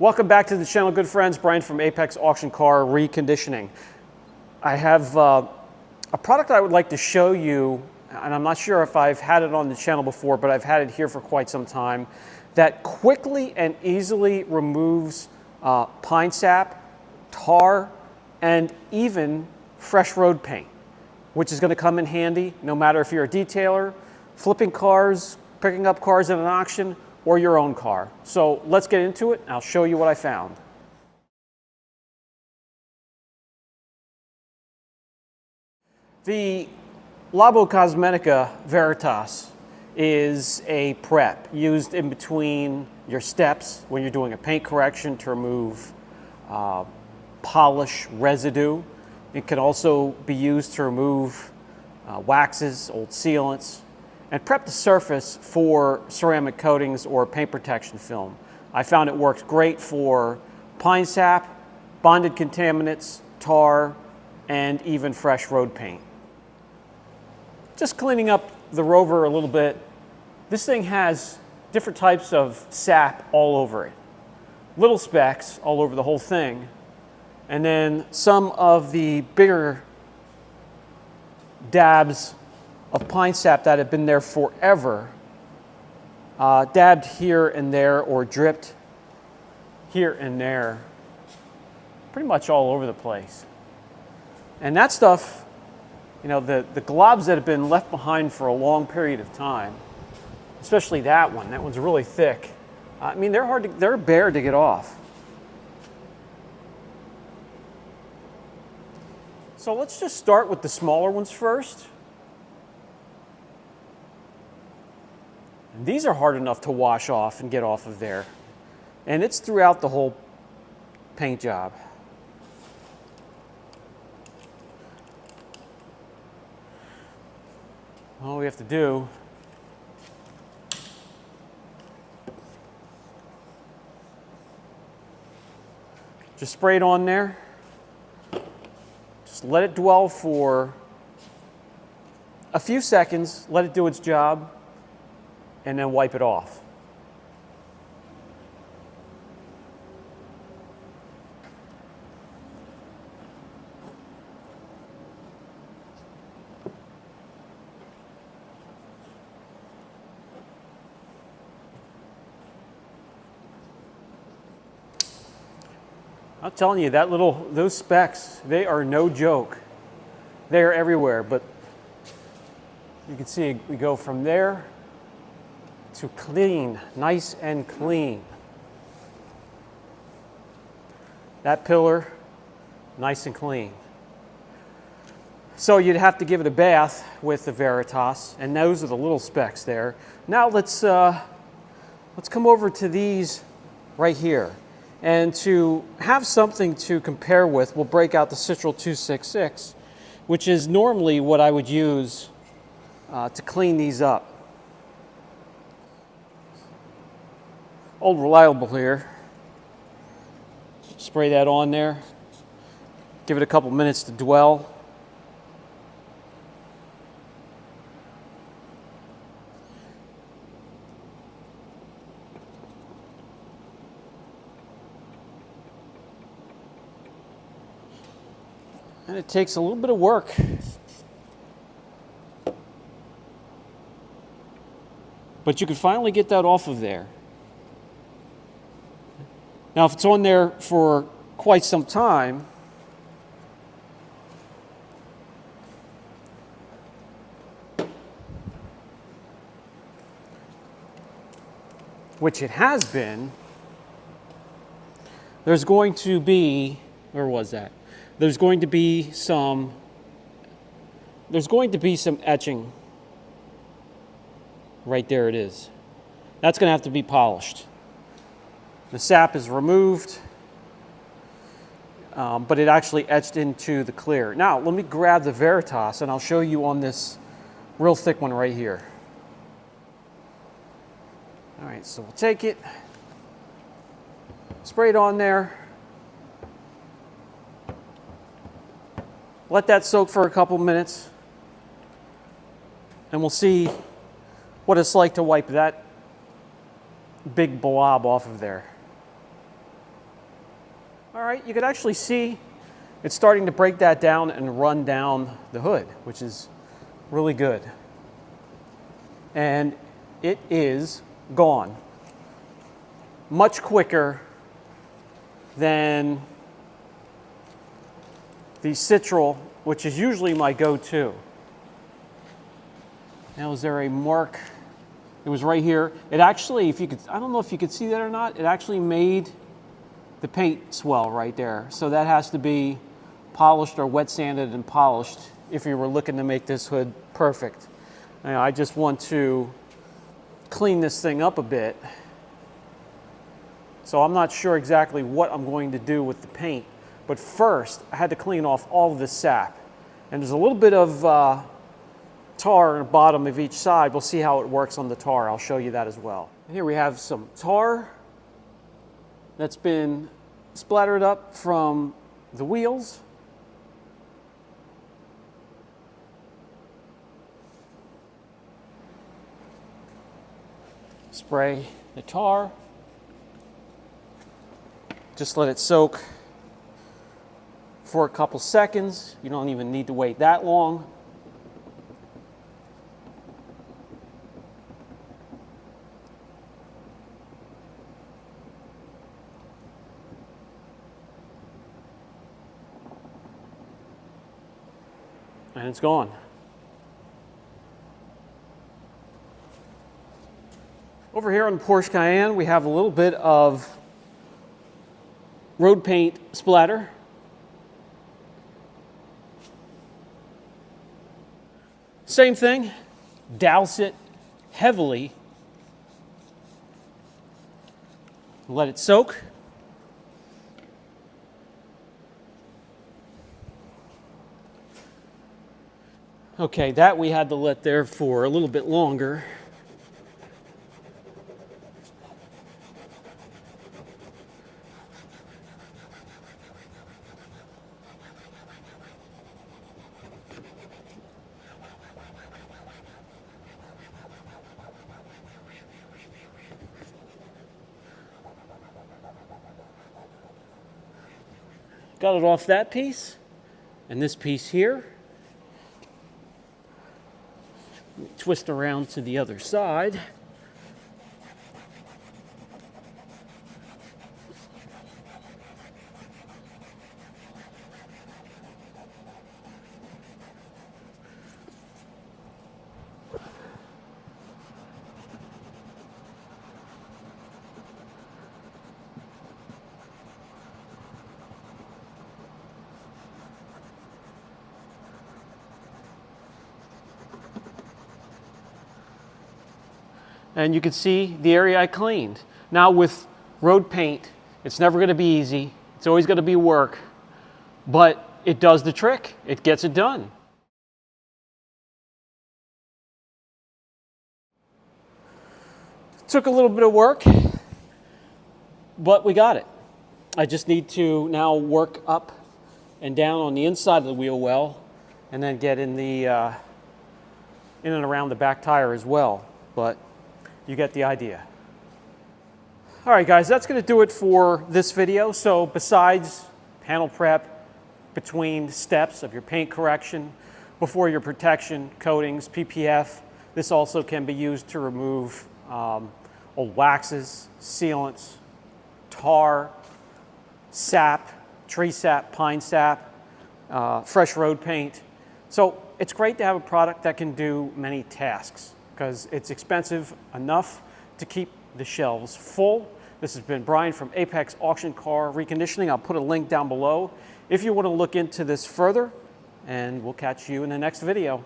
Welcome back to the channel, good friends. Brian from Apex Auction Car Reconditioning. I have a product I would like to show you, and I'm not sure if I've had it on the channel before, but I've had it here for quite some time, that quickly and easily removes pine sap, tar, and even fresh road paint, which is going to come in handy no matter if you're a detailer, flipping cars, picking up cars at an auction, or your own car. So let's get into it and I'll show you what I found. The Labocosmetica Veritas is a prep used in between your steps when you're doing a paint correction to remove polish residue. It can also be used to remove waxes, old sealants, and prep the surface for ceramic coatings or paint protection film. I found it works great for pine sap, bonded contaminants, tar, and even fresh road paint. Just cleaning up the Rover a little bit, this thing has different types of sap all over it. Little specks all over the whole thing, and then some of the bigger dabs of pine sap that have been there forever, dabbed here and there or dripped here and there, pretty much all over the place. And that stuff, you know, the globs that have been left behind for a long period of time, especially that one's really thick. I mean, they're bare to get off. So let's just start with the smaller ones first. And these are hard enough to wash off and get off of there. And it's throughout the whole paint job. All we have to do just spray it on there. Just let it dwell for a few seconds, let it do its job, and then wipe it off. I'm telling you, those specks, they are no joke. They are everywhere, but you can see we go from there to clean, nice and clean. That pillar, nice and clean. So you'd have to give it a bath with the Veritas, and those are the little specks there. Now let's come over to these right here. And to have something to compare with, we'll break out the Citrol 266, which is normally what I would use to clean these up. Old Reliable here. Spray that on there. Give it a couple minutes to dwell. And it takes a little bit of work. But you can finally get that off of there. Now, if it's on there for quite some time, which it has been, there's going to be, where was that? There's going to be some etching. Right there it is. That's going to have to be polished. The sap is removed, but it actually etched into the clear. Now, let me grab the Veritas and I'll show you on this real thick one right here. All right, so we'll take it, spray it on there, let that soak for a couple minutes, and we'll see what it's like to wipe that big blob off of there. All right, you can actually see it's starting to break that down and run down the hood, which is really good. And it is gone. Much quicker than the Citrol, which is usually my go-to. Now, is there a mark? It was right here. It actually, if you could, I don't know if you could see that or not, it actually made the paint swell right there. So that has to be polished or wet sanded and polished if you were looking to make this hood perfect. Now, I just want to clean this thing up a bit. So I'm not sure exactly what I'm going to do with the paint. But first, I had to clean off all of this sap. And there's a little bit of tar on the bottom of each side. We'll see how it works on the tar. I'll show you that as well. And here we have some tar that's been splattered up from the wheels. Spray the tar. Just let it soak for a couple seconds. You don't even need to wait that long. And it's gone. Over here on the Porsche Cayenne, we have a little bit of road paint splatter. Same thing, douse it heavily, let it soak. Okay, that we had to let there for a little bit longer. Got it off that piece and this piece here. Twist around to the other side. And you can see the area I cleaned. Now with road paint, it's never going to be easy. It's always going to be work, but it does the trick. It gets it done. Took a little bit of work, but we got it. I just need to now work up and down on the inside of the wheel well, and then get in the in and around the back tire as well. But you get the idea. All right, guys, that's going to do it for this video. So besides panel prep, between steps of your paint correction, before your protection, coatings, PPF, this also can be used to remove old waxes, sealants, tar, sap, tree sap, pine sap, fresh road paint. So it's great to have a product that can do many tasks, because it's expensive enough to keep the shelves full. This has been Brian from Apex Auction Car Reconditioning. I'll put a link down below if you want to look into this further, and we'll catch you in the next video.